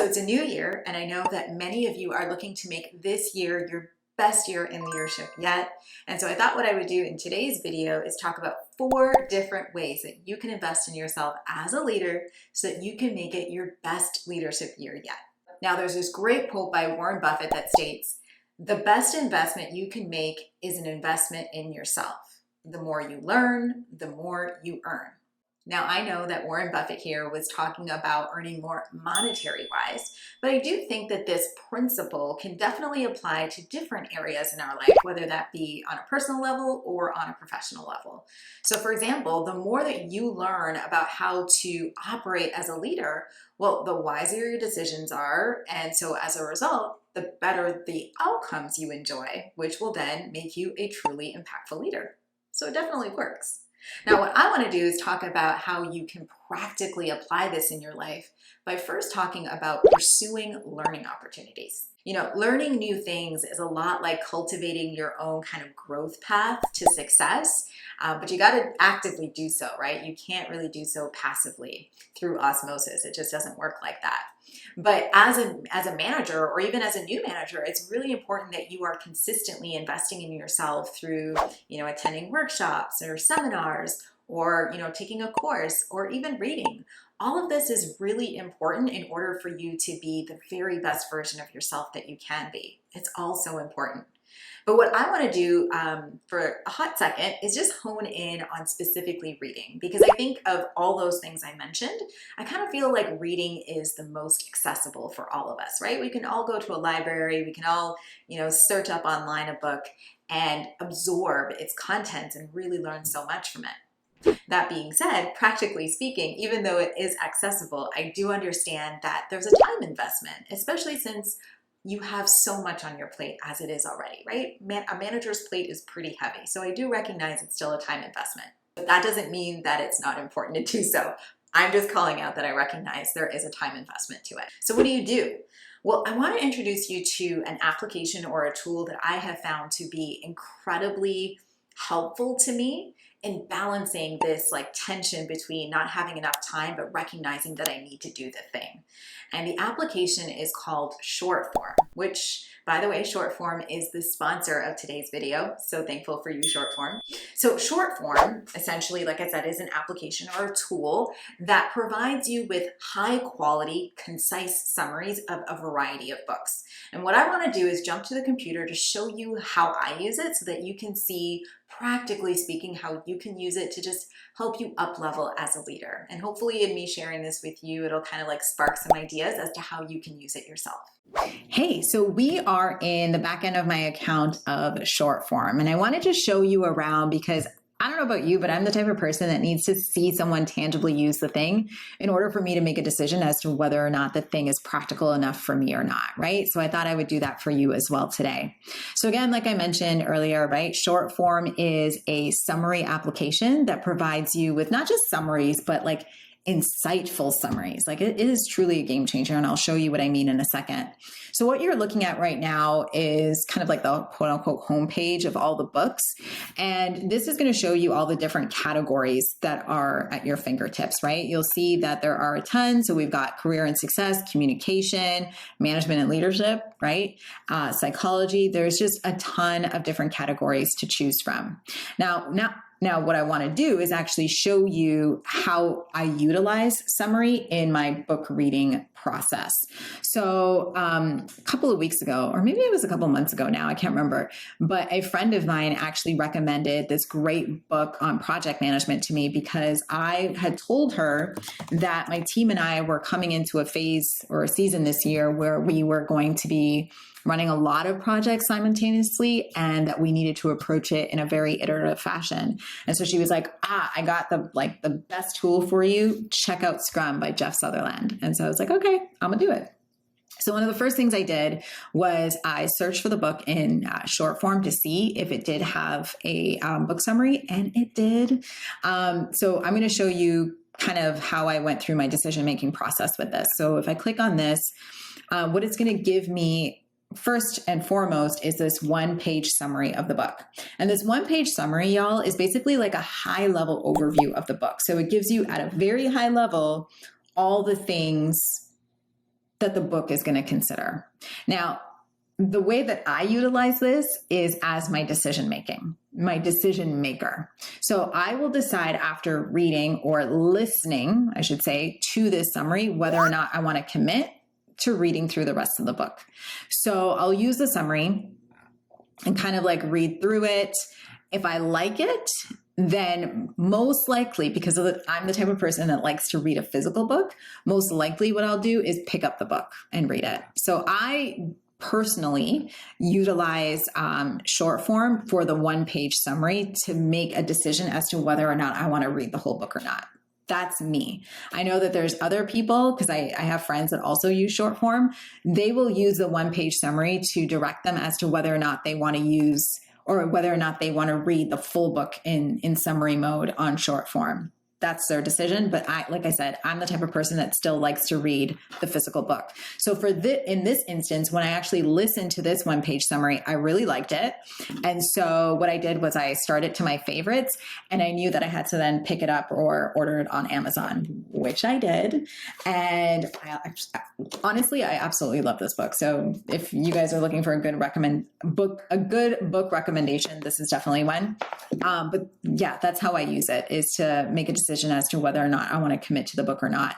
it's a new year, and I know that many of you are looking to make this year your best year in leadership yet. And so I thought what I would do in today's video is talk about 4 different ways that you can invest in yourself as a leader so that you can make it your best leadership year yet. Now, there's this great quote by Warren Buffett that states, "The best investment you can make is an investment in yourself. The more you learn, the more you earn." Now, I know that Warren Buffett here was talking about earning more monetary-wise, but I do think that this principle can definitely apply to different areas in our life, whether that be on a personal level or on a professional level. So for example, the more that you learn about how to operate as a leader, well, the wiser your decisions are, and so as a result, the better the outcomes you enjoy, which will then make you a truly impactful leader. So it definitely works. Now, what I want to do is talk about how you can practically apply this in your life by first talking about pursuing learning opportunities. You know, learning new things is a lot like cultivating your own kind of growth path to success, but you got to actively do so, right? You can't really do so passively through osmosis. It just doesn't work like that. But as a manager, or even as a new manager, it's really important that you are consistently investing in yourself through, attending workshops or seminars, or, taking a course, or even reading. All of this is really important in order for you to be the very best version of yourself that you can be. It's all so important. But what I want to do for a hot second is just hone in on specifically reading, because I think of all those things I mentioned, I kind of feel like reading is the most accessible for all of us, right? We can all go to a library, we can all, search up online a book and absorb its contents and really learn so much from it. That being said, practically speaking, even though it is accessible, I do understand that there's a time investment, especially since you have so much on your plate as it is already, right? A manager's plate is pretty heavy. So I do recognize it's still a time investment, but that doesn't mean that it's not important to do so. I'm just calling out that I recognize there is a time investment to it. So what do? Well, I want to introduce you to an application or a tool that I have found to be incredibly helpful to me in balancing this tension between not having enough time but recognizing that I need to do the thing. And the application is called Shortform, which, by the way, Shortform is the sponsor of today's video. So thankful for you, Shortform. So Shortform, essentially, like I said, is an application or a tool that provides you with high quality, concise summaries of a variety of books. And what I want to do is jump to the computer to show you how I use it so that you can see, practically speaking, how you can use it to just help you up level as a leader. And hopefully in me sharing this with you, it'll kind of spark some ideas as to how you can use it yourself. Hey, so we are in the back end of my account of Shortform, and I wanted to show you around because I don't know about you, but I'm the type of person that needs to see someone tangibly use the thing in order for me to make a decision as to whether or not the thing is practical enough for me or not, right? So I thought I would do that for you as well today. So again, like I mentioned earlier, right, Shortform is a summary application that provides you with not just summaries, but insightful summaries. It is truly a game changer, and I'll show you what I mean in a second. So what you're looking at right now is kind of the quote unquote homepage of all the books. And this is going to show you all the different categories that are at your fingertips, right? You'll see that there are a ton. So we've got career and success, communication, management and leadership, right? Psychology. There's just a ton of different categories to choose from. Now, what I want to do is actually show you how I utilize summary in my book reading process. So a couple of weeks ago, or maybe it was a couple months ago now, I can't remember, but a friend of mine actually recommended this great book on project management to me because I had told her that my team and I were coming into a phase or a season this year where we were going to be running a lot of projects simultaneously, and that we needed to approach it in a very iterative fashion. And so she was like, I got the best tool for you. Check out Scrum by Jeff Sutherland. And so I was like, okay, I'm gonna do it. So one of the first things I did was I searched for the book in Shortform to see if it did have a book summary, and it did. So I'm going to show you kind of how I went through my decision-making process with this. So if I click on this, what it's going to give me first and foremost is this one-page summary of the book. And this one-page summary, y'all, is basically a high-level overview of the book. So it gives you at a very high level all the things that the book is going to consider. Now, the way that I utilize this is as my decision maker. So I will decide after reading or listening, I should say, to this summary, whether or not I want to commit to reading through the rest of the book. So I'll use the summary and kind of like read through it. If I like it, then most likely, because I'm the type of person that likes to read a physical book, most likely what I'll do is pick up the book and read it. So I personally utilize short form for the one-page summary to make a decision as to whether or not I want to read the whole book or not. That's me. I know that there's other people, because I have friends that also use short form. They will use the one-page summary to direct them as to whether or not they want to use or whether or not they want to read the full book in summary mode on short form. That's their decision. But like I said, I'm the type of person that still likes to read the physical book. So in this instance, when I actually listened to this one-page summary, I really liked it. And so what I did was I started to my favorites, and I knew that I had to then pick it up or order it on Amazon, which I did. And honestly, I absolutely love this book. So if you guys are looking for a good book recommendation, this is definitely one. But yeah, that's how I use it, is to make a decision as to whether or not I want to commit to the book or not.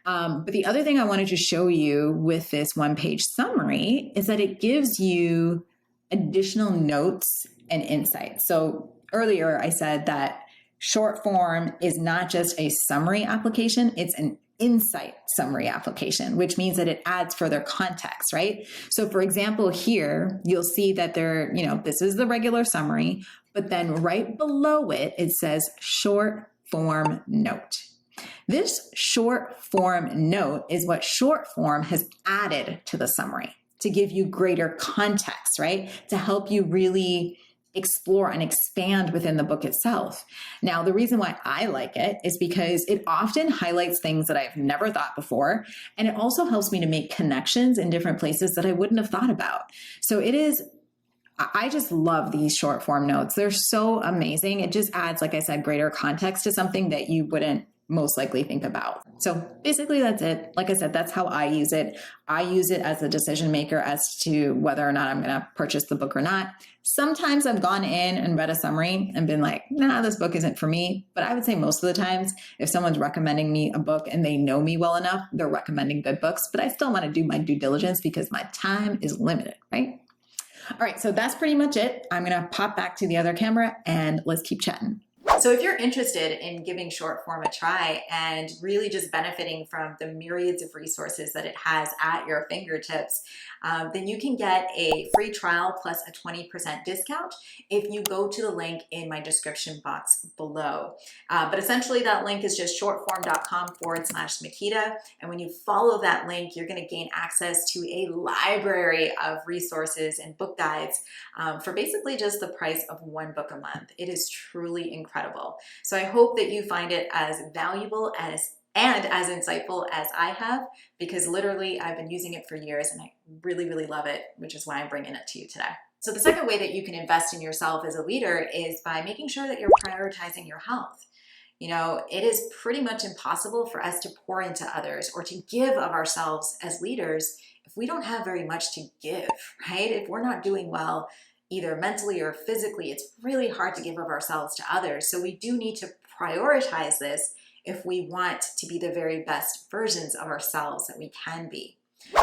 But the other thing I wanted to show you with this one-page summary is that it gives you additional notes and insights. So earlier I said that short form is not just a summary application, it's an insight summary application, which means that it adds further context, right? So for example, here, you'll see that this is the regular summary, but then right below it, it says short form note. This short form note is what short form has added to the summary to give you greater context, right? To help you really explore and expand within the book itself. Now, the reason why I like it is because it often highlights things that I've never thought before. And it also helps me to make connections in different places that I wouldn't have thought about. So I just love these short form notes. They're so amazing. It just adds, like I said, greater context to something that you wouldn't most likely think about. So basically that's it. Like I said, that's how I use it. I use it as a decision maker as to whether or not I'm going to purchase the book or not. Sometimes I've gone in and read a summary and been like, nah, this book isn't for me. But I would say most of the times, if someone's recommending me a book and they know me well enough, they're recommending good books. But I still want to do my due diligence because my time is limited, right? All right, so that's pretty much it. I'm going to pop back to the other camera and let's keep chatting. So if you're interested in giving short form a try and really just benefiting from the myriads of resources that it has at your fingertips, then you can get a free trial plus a 20% discount if you go to the link in my description box below. But essentially that link is just shortform.com/Makita. And when you follow that link, you're going to gain access to a library of resources and book guides for basically just the price of one book a month. It is truly incredible. So I hope that you find it as valuable and as insightful as I have, because literally I've been using it for years and I really, really love it, which is why I'm bringing it to you today. So the second way that you can invest in yourself as a leader is by making sure that you're prioritizing your health. You know, it is pretty much impossible for us to pour into others or to give of ourselves as leaders if we don't have very much to give, right? If we're not doing well, either mentally or physically, it's really hard to give of ourselves to others. So we do need to prioritize this if we want to be the very best versions of ourselves that we can be.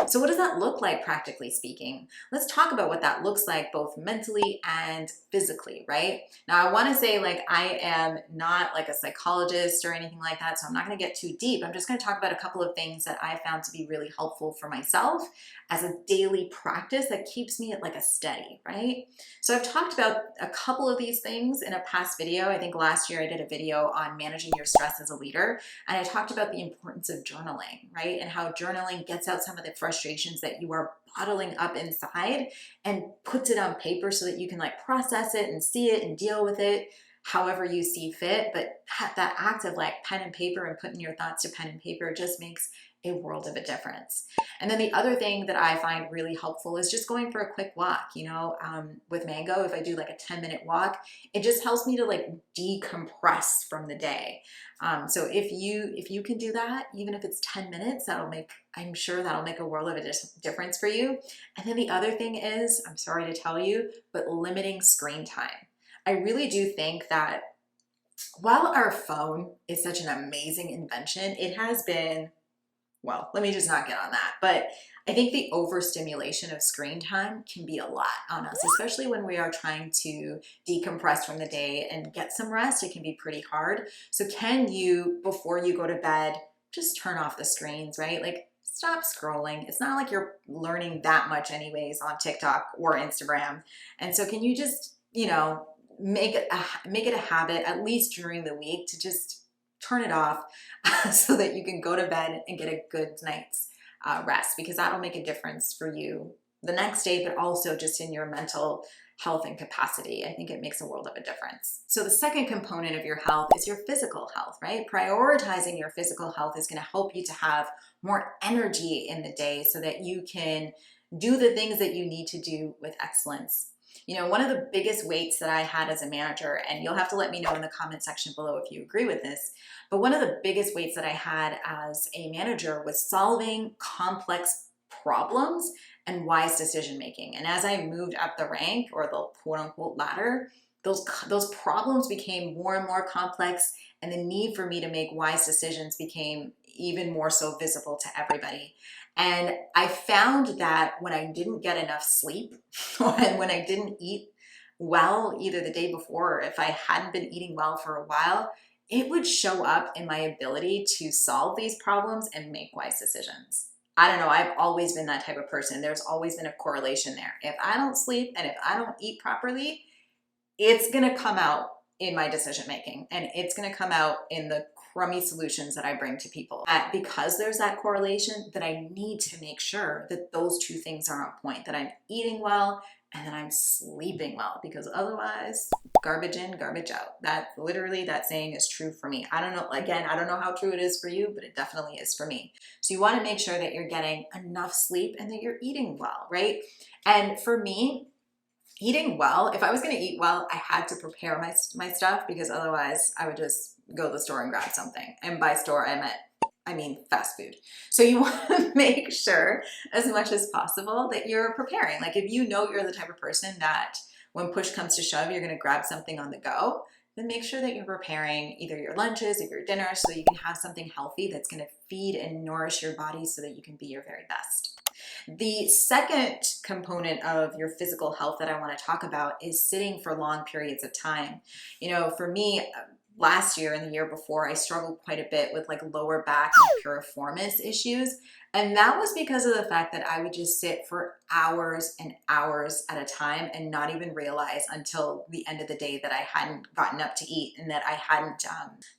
So what does that look like, practically speaking? Let's talk about what that looks like both mentally and physically, right? Now, I want to say, like, I am not like a psychologist or anything like that, so I'm not going to get too deep. I'm just going to talk about a couple of things that I found to be really helpful for myself as a daily practice that keeps me at like a steady, right? So I've talked about a couple of these things in a past video. I think last year I did a video on managing your stress as a leader, and I talked about the importance of journaling, right? And how journaling gets out some of the frustrations that you are bottling up inside and puts it on paper so that you can like process it and see it and deal with it however you see fit. But that act of like pen and paper and putting your thoughts to pen and paper just makes a world of a difference. And then the other thing that I find really helpful is just going for a quick walk. With Mango, if I do like a 10-minute walk, it just helps me to like decompress from the day. So if you can do that, even if it's 10 minutes, I'm sure that'll make a world of a difference for you. And then the other thing is, I'm sorry to tell you, but limiting screen time. I really do think that while our phone is such an amazing invention, it has been, well, let me just not get on that. But I think the overstimulation of screen time can be a lot on us, especially when we are trying to decompress from the day and get some rest. It can be pretty hard. So can you, before you go to bed, just turn off the screens, right? Like, stop scrolling. It's not like you're learning that much anyways on TikTok or Instagram. And so can you just, make it a habit, at least during the week, to just turn it off so that you can go to bed and get a good night's rest, because that'll make a difference for you the next day, but also just in your mental health and capacity. I think it makes a world of a difference. So the second component of your health is your physical health, right? Prioritizing your physical health is going to help you to have more energy in the day so that you can do the things that you need to do with excellence. One of the biggest weights that I had as a manager, and you'll have to let me know in the comment section below if you agree with this, but one of the biggest weights that I had as a manager was solving complex problems and wise decision making. And as I moved up the rank, or the quote unquote ladder, those problems became more and more complex, and the need for me to make wise decisions became even more so visible to everybody. And I found that when I didn't get enough sleep, or when I didn't eat well either the day before, or if I hadn't been eating well for a while, it would show up in my ability to solve these problems and make wise decisions. I don't know, I've always been that type of person. There's always been a correlation there. If I don't sleep and if I don't eat properly, it's gonna come out in my decision making, and it's gonna come out in the crummy solutions that I bring to people. Because there's that correlation, that I need to make sure that those two things are on point, that I'm eating well and that I'm sleeping well, because otherwise, garbage in, garbage out. That saying is true for me. I don't know how true it is for you, but it definitely is for me. So you want to make sure that you're getting enough sleep and that you're eating well, right? And for me, eating well, if I was going to eat well, I had to prepare my stuff, because otherwise I would just go to the store and grab something. And by store, I mean fast food. So you want to make sure as much as possible that you're preparing. Like, if you know you're the type of person that when push comes to shove, you're going to grab something on the go, then make sure that you're preparing either your lunches or your dinners so you can have something healthy that's going to feed and nourish your body so that you can be your very best. The second component of your physical health that I want to talk about is sitting for long periods of time. For me, last year and the year before, I struggled quite a bit with like lower back and piriformis issues. And that was because of the fact that I would just sit for hours and hours at a time and not even realize until the end of the day that I hadn't gotten up to eat and that I hadn't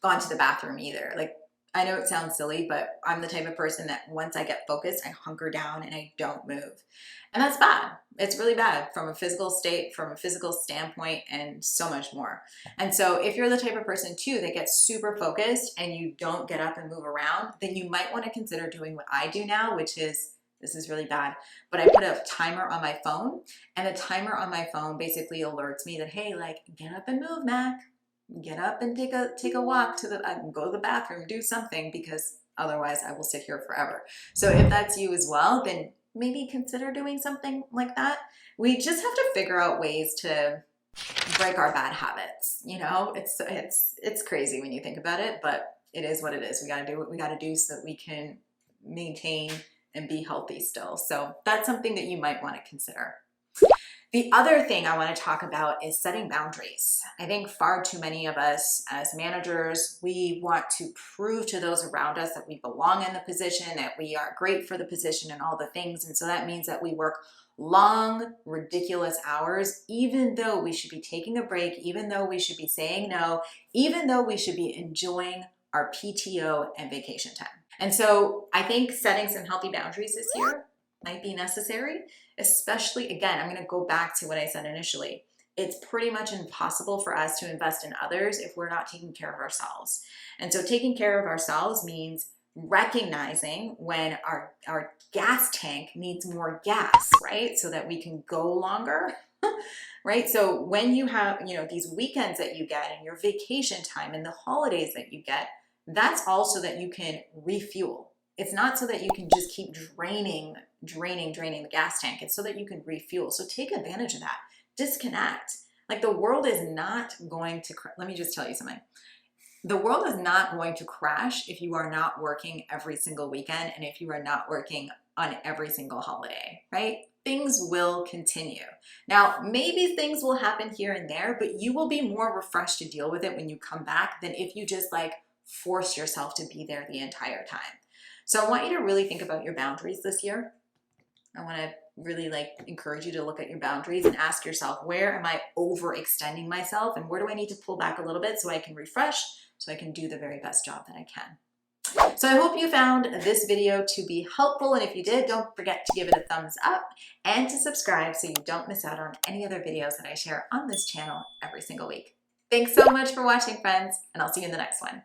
gone to the bathroom either. Like, I know it sounds silly, but I'm the type of person that once I get focused, I hunker down and I don't move. And that's bad. It's really bad from a physical standpoint, and so much more. And so if you're the type of person too that gets super focused and you don't get up and move around, then you might want to consider doing what I do now, which is, this is really bad, but I put a timer on my phone, and the timer on my phone basically alerts me that, hey, like, get up and move, Mac. Get up and take a walk go to the bathroom, do something, because otherwise I will sit here forever. So if that's you as well, then maybe consider doing something like that. We just have to figure out ways to break our bad habits. It's crazy when you think about it, but it is what it is. We got to do what we got to do so that we can maintain and be healthy still. So that's something that you might want to consider. The other thing I want to talk about is setting boundaries. I think far too many of us as managers, we want to prove to those around us that we belong in the position, that we are great for the position and all the things. And so that means that we work long, ridiculous hours, even though we should be taking a break, even though we should be saying no, even though we should be enjoying our PTO and vacation time. And so I think setting some healthy boundaries this year might be necessary, especially, again, I'm going to go back to what I said initially. It's pretty much impossible for us to invest in others if we're not taking care of ourselves. And so taking care of ourselves means recognizing when our gas tank needs more gas, right? So that we can go longer, right? So when you have, these weekends that you get and your vacation time and the holidays that you get, that's also that you can refuel. It's not so that you can just keep draining the gas tank. It's so that you can refuel. So take advantage of that. Disconnect. Like, the world is not going to, let me just tell you something. The world is not going to crash if you are not working every single weekend and if you are not working on every single holiday, right? Things will continue. Now, maybe things will happen here and there, but you will be more refreshed to deal with it when you come back than if you just like force yourself to be there the entire time. So I want you to really think about your boundaries this year. I want to really encourage you to look at your boundaries and ask yourself, where am I overextending myself and where do I need to pull back a little bit so I can refresh, so I can do the very best job that I can. So I hope you found this video to be helpful, and if you did, don't forget to give it a thumbs up and to subscribe so you don't miss out on any other videos that I share on this channel every single week. Thanks so much for watching, friends, and I'll see you in the next one.